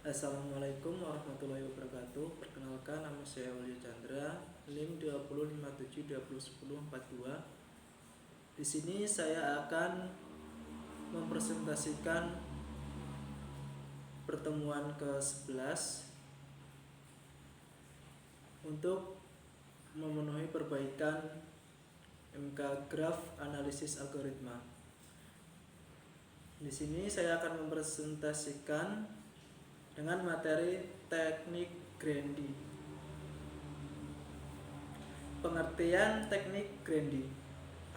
Assalamualaikum warahmatullahi wabarakatuh. Perkenalkan, nama saya Ulyo Chandra, NIM 2057201042. Di sini saya akan mempresentasikan pertemuan ke-11 untuk memenuhi perbaikan MK Graph Analisis Algoritma. Di sini saya akan mempresentasikan dengan materi teknik Grandy. Pengertian teknik Grandy.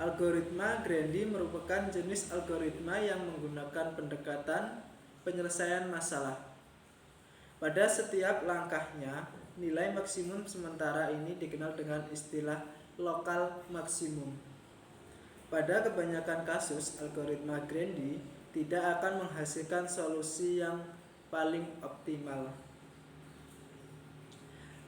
Algoritma Grandy merupakan jenis algoritma yang menggunakan pendekatan penyelesaian masalah. Pada setiap langkahnya, nilai maksimum sementara ini dikenal dengan istilah lokal maksimum. Pada kebanyakan kasus, algoritma Grandy tidak akan menghasilkan solusi yang paling optimal.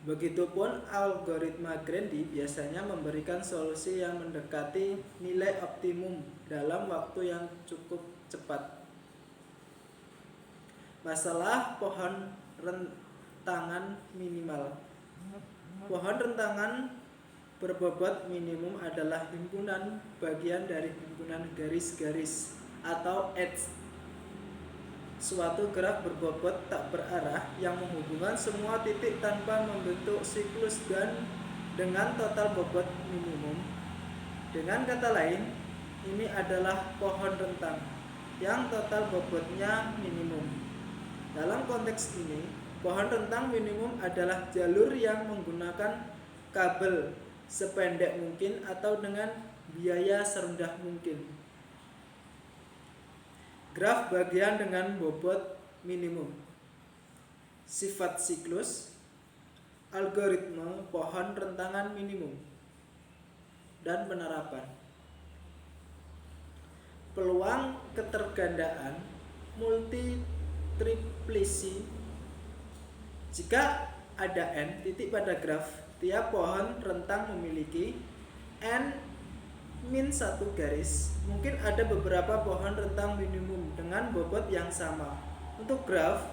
Begitupun algoritma Grandy biasanya memberikan solusi yang mendekati nilai optimum dalam waktu yang cukup cepat. Masalah pohon rentangan minimal. Pohon rentangan berbobot minimum adalah himpunan bagian dari himpunan garis-garis atau edge. Suatu graf berbobot tak berarah yang menghubungkan semua titik tanpa membentuk siklus dan dengan total bobot minimum. Dengan kata lain, ini adalah pohon rentang yang total bobotnya minimum. Dalam konteks ini, pohon rentang minimum adalah jalur yang menggunakan kabel sependek mungkin atau dengan biaya serendah mungkin. Graf bagian dengan bobot minimum. Sifat siklus algoritma pohon rentangan minimum dan penerapan. Peluang ketergandaan multiplitriplicity. Jika ada n titik pada graf, tiap pohon rentang memiliki n min 1 garis. Mungkin ada beberapa pohon rentang minimum dengan bobot yang sama. Untuk graf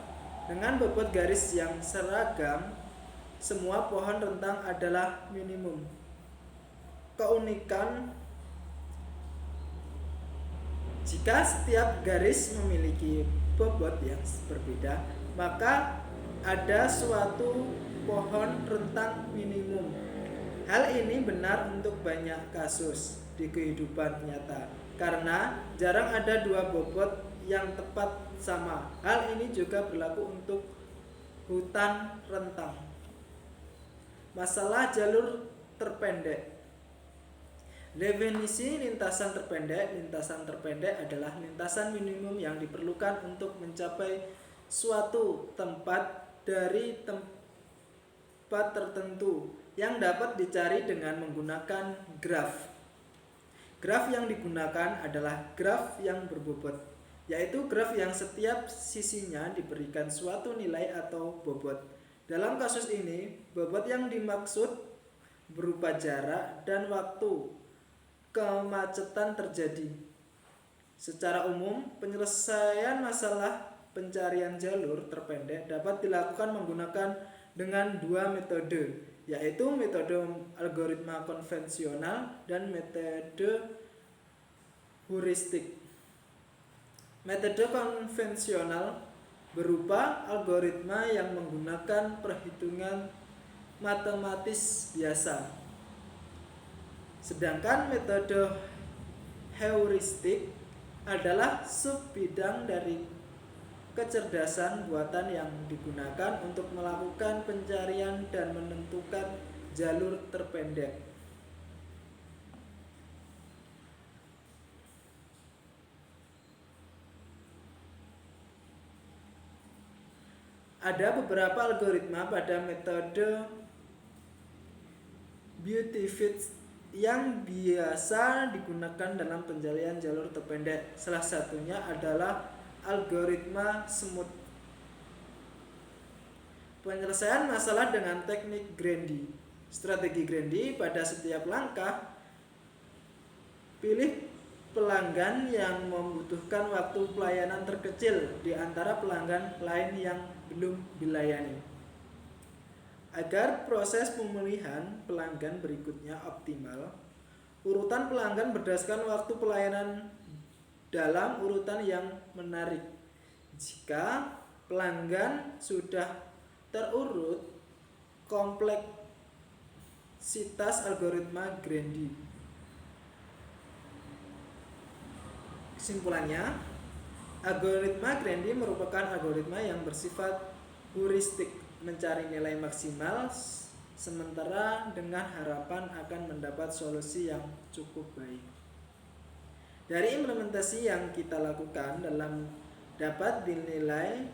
dengan bobot garis yang seragam, semua pohon rentang adalah minimum. Keunikan: jika setiap garis memiliki bobot yang berbeda, maka ada suatu pohon rentang minimum. Hal ini benar untuk banyak kasus di kehidupan nyata, karena jarang ada dua bobot yang tepat sama. Hal ini juga berlaku untuk hutan rentang. Masalah jalur terpendek. Definisi lintasan terpendek. Lintasan terpendek adalah lintasan minimum yang diperlukan untuk mencapai suatu tempat dari tempat tertentu yang dapat dicari dengan menggunakan graf. Graf yang digunakan adalah graf yang berbobot, yaitu graf yang setiap sisinya diberikan suatu nilai atau bobot. Dalam kasus ini, bobot yang dimaksud berupa jarak dan waktu kemacetan terjadi. Secara umum, penyelesaian masalah pencarian jalur terpendek dapat dilakukan menggunakan dengan dua metode, yaitu metode algoritma konvensional dan metode heuristik. Metode konvensional berupa algoritma yang menggunakan perhitungan matematis biasa. Sedangkan metode heuristik adalah subbidang dari kecerdasan buatan yang digunakan untuk melakukan pencarian dan menentukan jalur terpendek. Ada beberapa algoritma pada metode Beauty-Fit yang biasa digunakan dalam pencarian jalur terpendek. Salah satunya adalah algoritma smooth. Penyelesaian masalah dengan teknik Grandy. Strategi Grandy: pada setiap langkah, pilih pelanggan yang membutuhkan waktu pelayanan terkecil di antara pelanggan lain yang belum dilayani. Agar proses pemulihan pelanggan berikutnya optimal, urutan pelanggan berdasarkan waktu pelayanan dalam urutan yang menarik. Jika pelanggan sudah terurut, kompleksitas algoritma Grandi. Kesimpulannya, algoritma Grandi merupakan algoritma yang bersifat heuristik, mencari nilai maksimal sementara dengan harapan akan mendapat solusi yang cukup baik. Dari implementasi yang kita lakukan dapat dinilai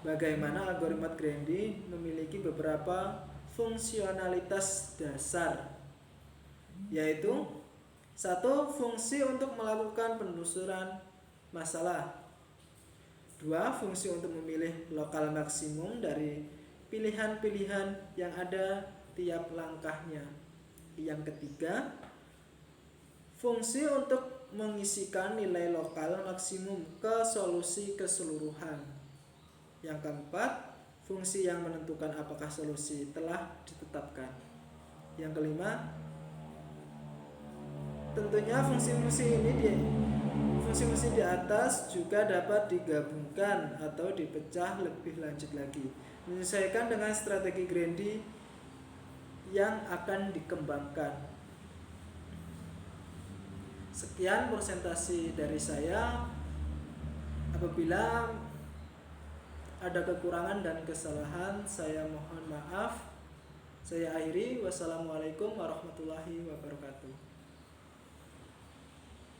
bagaimana algoritma Grandi memiliki beberapa fungsionalitas dasar, yaitu 1. Fungsi untuk melakukan penelusuran masalah. 2. Fungsi untuk memilih lokal maksimum dari pilihan-pilihan yang ada tiap langkahnya. Yang ketiga, fungsi untuk mengisikan nilai lokal maksimum ke solusi keseluruhan. Yang keempat, fungsi yang menentukan apakah solusi telah ditetapkan. Yang kelima, tentunya fungsi-fungsi di atas juga dapat digabungkan atau dipecah lebih lanjut lagi, menyesuaikan dengan strategi Grandi yang akan dikembangkan. Sekian presentasi dari saya. Apabila ada kekurangan dan kesalahan, saya mohon maaf. Saya akhiri. Wassalamualaikum warahmatullahi wabarakatuh.